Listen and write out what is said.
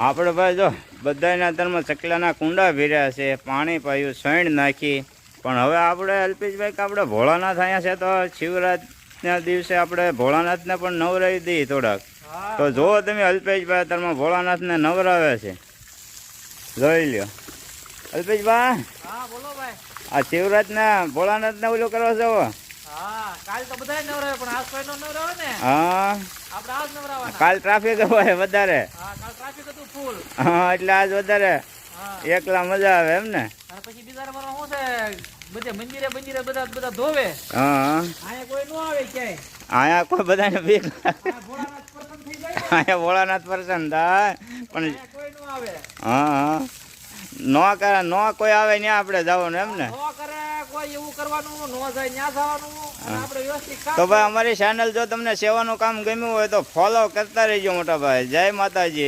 આપણે ભાઈ જો બધાના તરમાં ચકલાના કુંડા ભર્યા છે, પાણી પાયું, સૈણ નાખી. પણ હવે આપણે અલ્પેશભાઈ કે આપણે ભોળાનાથ અહીંયા છે તો શિવરાજના દિવસે આપણે ભોળાનાથને પણ નવરાવી દઈએ થોડાક. તો જુઓ તમે અલ્પેશભાઈ તરમાં ભોળાનાથને નવરાવે છે, જોઈ લ્યો. અલ્પેશભાઈ હા બોલો ભાઈ. આ શિવરાજના ભોળાનાથને ઓલું કરવા છો? હા કાલ તો બધાય નવરાવે પણ આજ કોઈનો નવરાવે ને. હા આપણે આજ નવરાવાના. કાલ ટ્રાફિક હોય વધારે. હા કાલ ટ્રાફિક હતું ફૂલ. હા એટલે આજ વધારે એકલા મજા આવે એમ ને. અને પછી બીજા નંબરમાં શું છે બધે મંદિરે મંદિરે બધા ધોવે. હા અહીંયા કોઈ ન આવે ક્યાંય. અહીંયા કોઈ બધાને બીક. ભોળાનાથ પ્રસન્ન થઈ જાય ને. અહીંયા ભોળાનાથ પ્રસન્ન થાય પણ અહીંયા કોઈ ન આવે. હા નો કરે નો કોઈ આવે ત્યાં આપણે જવાનું એમ ને. ન કરે કોઈ એવું કરવાનું ન જાય ત્યાં જવાનું અને આપણે વ્યવસ્થિત કામ. તો ભાઈ અમારી ચેનલ જો તમને સેવાનું કામ ગમ્યું હોય તો ફોલો કરતા રહેજો મોટા ભાઈ. જય માતાજી.